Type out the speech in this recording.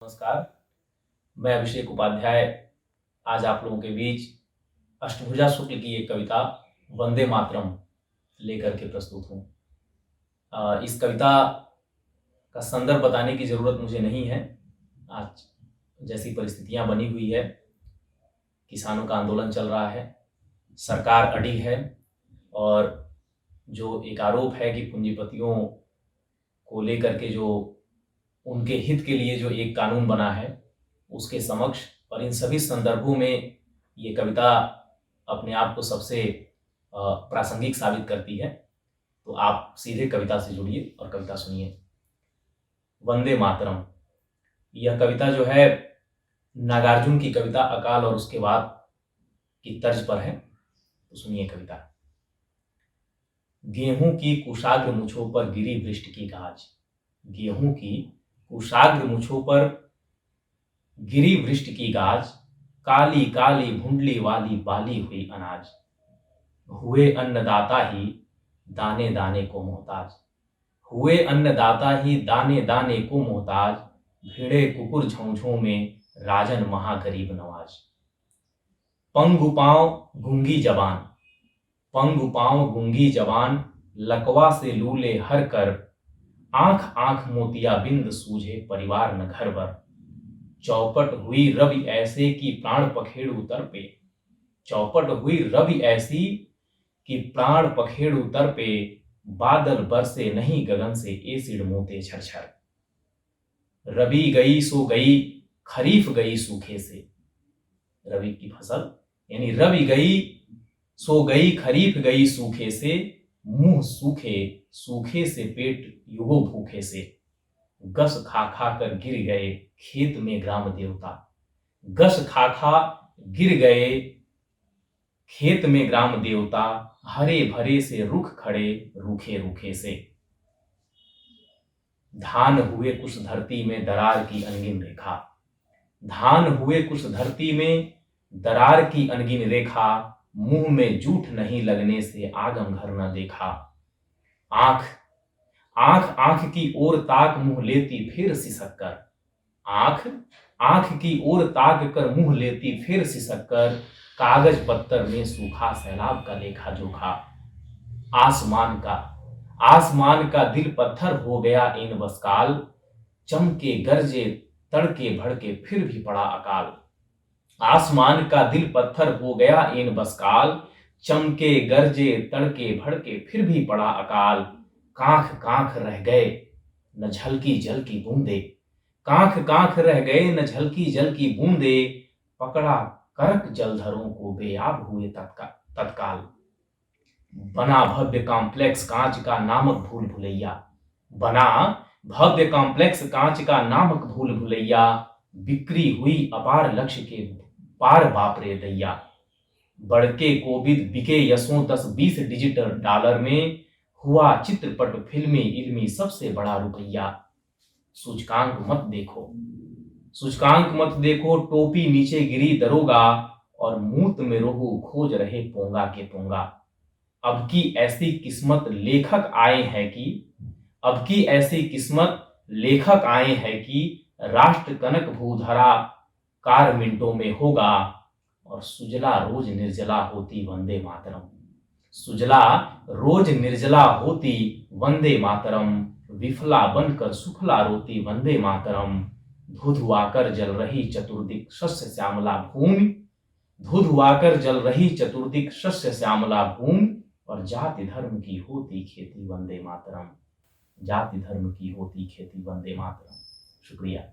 नमस्कार। मैं अभिषेक उपाध्याय आज आप लोगों के बीच अष्टभुजा शुक्ल की एक कविता वंदे मातरम लेकर के प्रस्तुत हूँ। इस कविता का संदर्भ बताने की ज़रूरत मुझे नहीं है। आज जैसी परिस्थितियाँ बनी हुई है, किसानों का आंदोलन चल रहा है, सरकार अड़ी है और जो एक आरोप है कि पूंजीपतियों को लेकर के जो उनके हित के लिए जो एक कानून बना है उसके समक्ष और इन सभी संदर्भों में ये कविता अपने आप को सबसे प्रासंगिक साबित करती है। तो आप सीधे कविता से जुड़िए और कविता सुनिए। वंदे मातरम। यह कविता जो है नागार्जुन की कविता अकाल और उसके बाद की तर्ज पर है। तो सुनिए कविता। गेहूं की कुशाग्र मुछों पर गिरी वृष्टि की गाज। गेहूं की कुशाग्र मुछों पर गिरी वृष्टि की गाज। काली काली भुंडली वाली बाली हुई अनाज। हुए अन्नदाता ही दाने दाने को मोहताज। हुए अन्नदाता ही दाने दाने को मोहताज। भिड़े कुकुर झोंझों में राजन महागरीब नवाज। पंगु पांव गूंगी जबान। पंगु पांव गूंगी जबान। लकवा से लूले हर कर। आंख आंख मोतिया बिंद सूझे परिवार न घर भर। चौपट हुई रवि ऐसे कि प्राण पखेड़ू तर्पे। चौपट हुई रवि ऐसी कि प्राण पखेड़ू तर्पे। बादल बरसे नहीं गगन से एसिड मोते झरझर। रबी गई सो गई खरीफ गई सूखे से। रबी की फसल यानी रबी गई सो गई खरीफ गई सूखे से। मुंह सूखे सूखे से पेट युगो भूखे से। गस खा खा कर गिर गए खेत में ग्राम देवता। गस खा खा गिर गए खेत में ग्राम देवता। हरे भरे से रुख खड़े रूखे रूखे से। धान हुए कुछ धरती में दरार की अनगिन रेखा। धान हुए कुछ धरती में दरार की अनगिन रेखा। मुंह में जूठ नहीं लगने से आगम घर न देखा। आंख आंख आंख की ओर ताक मुंह लेती फिर सिसक कर। आंख आंख की ओर ताक कर मुंह लेती फिर सिसक कर। कागज पत्तर में सूखा सैलाब का लेखा जोखा। आसमान का दिल पत्थर हो गया इन बसकाल। चमके गरजे तड़के भड़के फिर भी पड़ा अकाल। आसमान का दिल पत्थर हो गया इन बसकाल। चमके गरजे तड़के भड़के फिर भी पड़ा अकाल। कांख कांख रह गए न झलकी जल की बूंदे। कांख कांख रह गए न झलकी जल की बूंदे। पकड़ा करक जलधरों को बेआब हुए तत्काल। बना भव्य कॉम्प्लेक्स कांच का नामक भूल भुलैया। बना भव्य कॉम्प्लेक्स कांच का नामक भूल भुलैया। बिक्री हुई अपार लक्ष्य के पार बाप रे दैया। बड़के कोविद बिके यसों 10-20 डिजिटल डॉलर में। हुआ चित्रपट फिल्मी इल्मी सबसे बड़ा रुपया। सूचकांक मत देखो सूचकांक मत देखो। टोपी नीचे गिरी दरोगा और मूत में रोहू खोज रहे पोंगा के पोंगा। अब की ऐसी किस्मत लेखक आए हैं कि अब की ऐसी किस्मत लेखक आए हैं कि राष्ट्र कनक भूधरा कार मिनटों में होगा। और सुजला रोज निर्जला होती वंदे मातरम। सुजला रोज निर्जला होती वंदे मातरम। विफला बनकर सुफला रोती वंदे मातरम। धुधुआकर जल रही चतुर्दिक शस्य श्यामला भूमि। धुधुआकर जल रही चतुर्दिक शस्य श्यामला भूमि। और जाति धर्म की होती खेती वंदे मातरम। जाति धर्म की होती खेती वंदे मातरम। शुक्रिया।